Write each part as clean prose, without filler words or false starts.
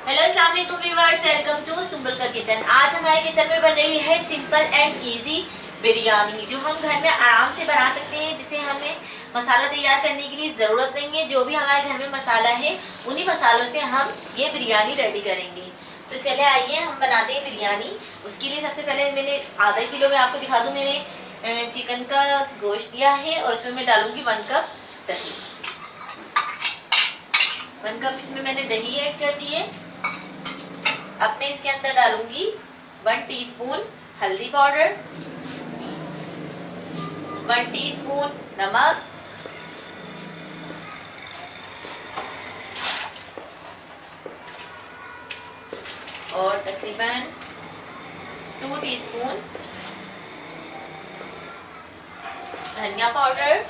Hello अस्सलाम वालेकुम viewers, welcome to Sumbal का किचन। आज हमारे किचन में बन रही है सिंपल एंड इजी बिरयानी, जो हम घर में आराम से बना सकते हैं, जिसे हमें मसाला तैयार करने के लिए ज़रूरत नहीं है। जो भी हमारे घर में मसाला है उन्हीं मसालों से हम ये बिरयानी रेडी करेंगे। तो चले आइए हम बनाते हैं बिरयानी। उसके लिए सबसे पहले मैंने आधा किलो में आपको दिखा दूँ, मैंने चिकन का गोश्त लिया है और उसमें मैं डालूंगी 1 कप दही। 1 कप इसमें मैंने दही ऐड कर दी है। अब मैं इसके अंदर डालूंगी 1 टीस्पून हल्दी पाउडर, 1 टीस्पून नमक, और तकरीबन 2 टीस्पून धनिया पाउडर,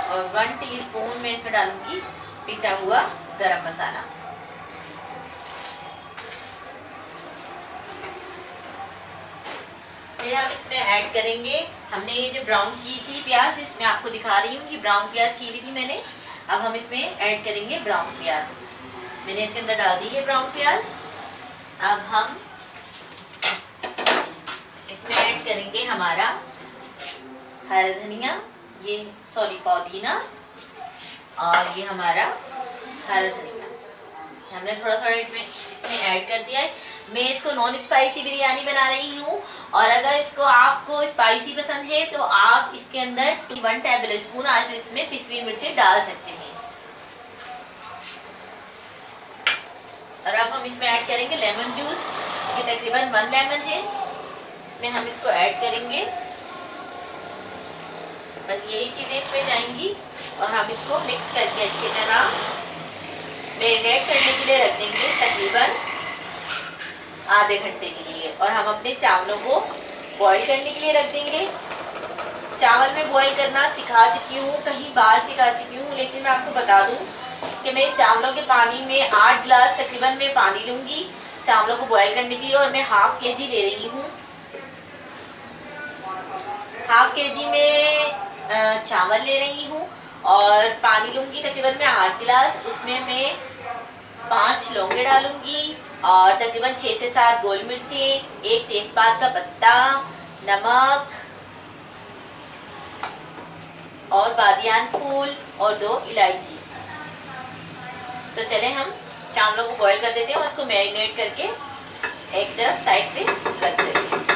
और 1 टीस्पून मैं इसमें डालूंगी पिसा हुआ गरम मसाला। फिर हम इसमें ऐड करेंगे, हमने ये जो ब्राउन की थी प्याज, इसमें आपको दिखा रही हूँ कि ब्राउन प्याज की हुई थी मैंने। अब हम इसमें ऐड करेंगे ब्राउन प्याज। मैंने इसके अंदर डाल दी है ब्राउन प्याज। अब हम इसमें ऐड करेंगे हमारा हरा धनिया, पुदीना, और ये हमारा हरा धनिया हमने थोड़ा थोड़ा इसमें ऐड कर दिया है। मैं इसको नॉन स्पाइसी बिरयानी बना रही हूँ, और अगर इसको आपको स्पाइसी पसंद है तो आप इसके अंदर 1 टेबल स्पून आज इसमें पिसी मिर्चें डाल सकते हैं। और अब हम इसमें ऐड करेंगे लेमन जूस, ये तकरीबन 1 लेमन है, इसमें हम इसको ऐड करेंगे। बस यही चीजें इसमें जाएंगी और हम इसको मिक्स करके अच्छी तरह मैरिनेट करने के लिए रख देंगे, तकरीबन आधे घंटे के लिए। और हम अपने चावलों को बॉईल करने के लिए रख देंगे। चावल में बॉईल करना सिखा चुकी हूँ, कहीं बाहर सिखा चुकी हूँ, लेकिन मैं आपको बता दूँ कि मैं चावलों के पानी में 8 गिलास तकरीबन मैं पानी लूँगी चावलों को बॉईल करने के लिए, और मैं ½ kg ले रही हूँ। ½ kg में चावल ले रही हूँ और पानी लूँगी तकरीबन मैं 8 गिलास। उसमें मैं 5 लौंगे डालूंगी और तकरीबन 6 से 7 गोल मिर्चें, 1 तेजपात का पत्ता, नमक और बादियान फूल और 2 इलायची। तो चले हम चावलों को बॉईल कर देते हैं और उसको मैरिनेट करके एक तरफ साइड पे रख देते हैं।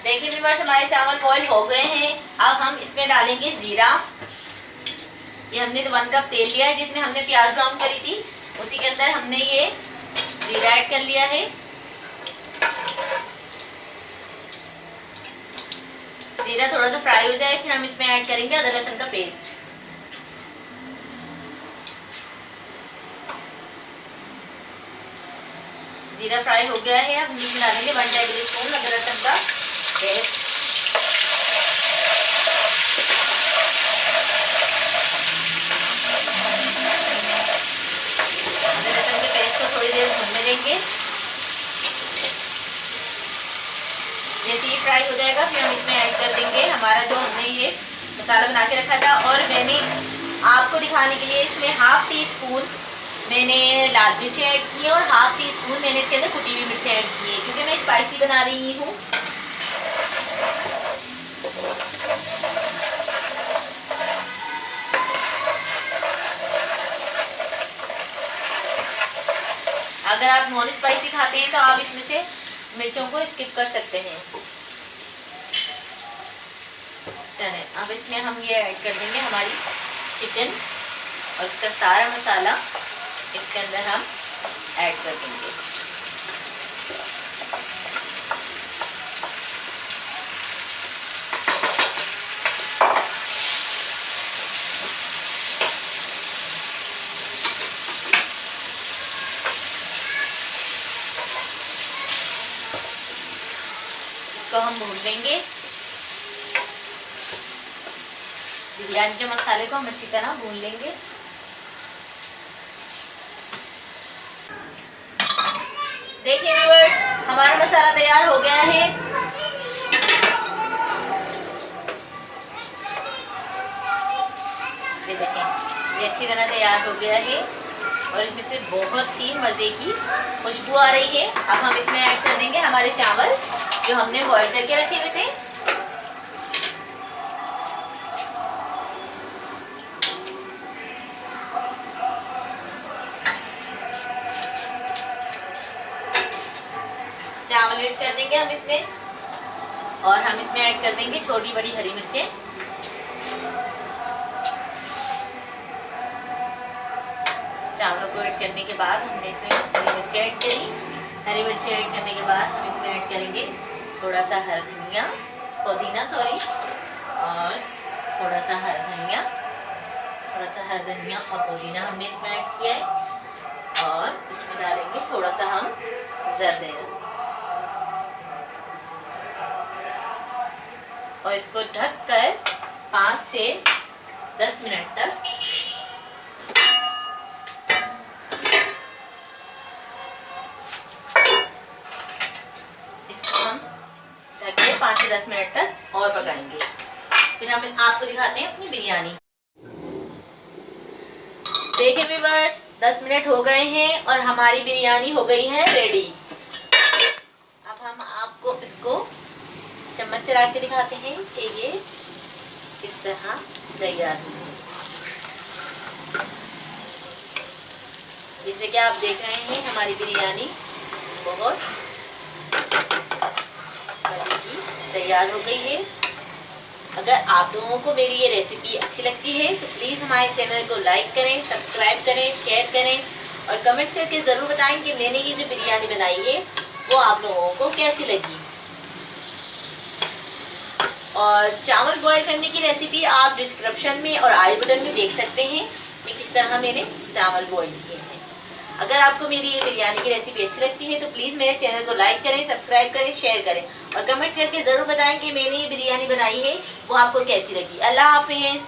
देखिए व्यूअर्स, हमारे चावल बॉईल हो गए हैं। अब हम इसमें डालेंगे जीरा। ये हमने 1 कप तेल लिया है जिसमें हमने प्याज ब्राउन करी थी, उसी के अंदर हमने ये जीरा ऐड कर लिया है। जीरा थोड़ा सा फ्राई हो जाए, फिर हम इसमें ऐड करेंगे अदरक लहसुन का पेस्ट। जीरा फ्राई हो गया है, अब हम इसमें डालेंगे 1 टेबल स्पून अदरक लहसुन का पेस्ट। थोड़ी देर भूनने देंगे। जैसे ये फ्राई हो जाएगा फिर हम इसमें ऐड कर देंगे हमारा जो हमने ये मसाला बना के रखा था। और मैंने आपको दिखाने के लिए इसमें ½ टीस्पून मैंने लाल मिर्ची ऐड की है और ½ टीस्पून मैंने इसके अंदर कुटी हुई मिर्ची ऐड की है, क्योंकि मैं स्पाइसी बना रही हूँ। अगर आप नॉन स्पाइसी खाते हैं तो आप इसमें से मिर्चों को स्किप कर सकते हैं। चलिए अब इसमें हम ये ऐड कर देंगे हमारी चिकन, और इसका सारा मसाला इसके अंदर हम ऐड कर देंगे। इसको हम भून लेंगे। बिरयानी के मसाले को हम अच्छी तरह भून लेंगे। देखिए व्यूअर्स, हमारा मसाला तैयार हो गया है। ये देखें, ये अच्छी तरह तैयार हो गया है। और इसमें से बहुत ही मज़े की खुशबू आ रही है। अब हम इसमें ऐड कर देंगे हमारे चावल जो हमने बॉईल करके रखे हुए थे। चावल ऐड कर देंगे हम इसमें, और हम इसमें ऐड कर देंगे छोटी बड़ी हरी मिर्चें। चावलों को ऐड करने के बाद हमने इसमें हरी मिर्ची ऐड करी। हरी मिर्ची ऐड करने के बाद हम इसमें ऐड करेंगे थोड़ा सा हरा धनिया, पुदीना सॉरी, और थोड़ा सा हरा धनिया और पुदीना हमने इसमें ऐड किया है। और इसमें डालेंगे थोड़ा सा हम जरदेरा, और इसको ढककर 5 से 10 मिनट तक इसको हम ढक के 5 से 10 मिनट तक और पकाएंगे। फिर हम आपको दिखाते हैं अपनी बिरयानी। देखिए व्यूअर्स, 10 मिनट हो गए हैं और हमारी बिरयानी हो गई है रेडी। अब हम आपको इसको चम्मच से रख के दिखाते हैं कि ये किस तरह तैयार है। जैसे कि आप देख रहे हैं हमारी बिरयानी बहुत मजे की तैयार हो गई है। अगर आप लोगों को मेरी ये रेसिपी अच्छी लगती है तो प्लीज़ हमारे चैनल को लाइक करें, सब्सक्राइब करें, शेयर करें और कमेंट्स करके ज़रूर बताएं कि मैंने ये जो बिरयानी बनाई है वो आप लोगों को कैसी लगी। और चावल बॉईल करने की रेसिपी आप डिस्क्रिप्शन में और आई बटन में देख सकते हैं कि किस तरह मैंने चावल बॉईल किए हैं। अगर आपको मेरी ये बिरयानी की रेसिपी अच्छी लगती है तो प्लीज़ मेरे चैनल को लाइक करें, सब्सक्राइब करें, शेयर करें और कमेंट्स करके ज़रूर बताएं कि मैंने ये बिरयानी बनाई है वो आपको कैसी लगी। अल्लाह हाफिज़।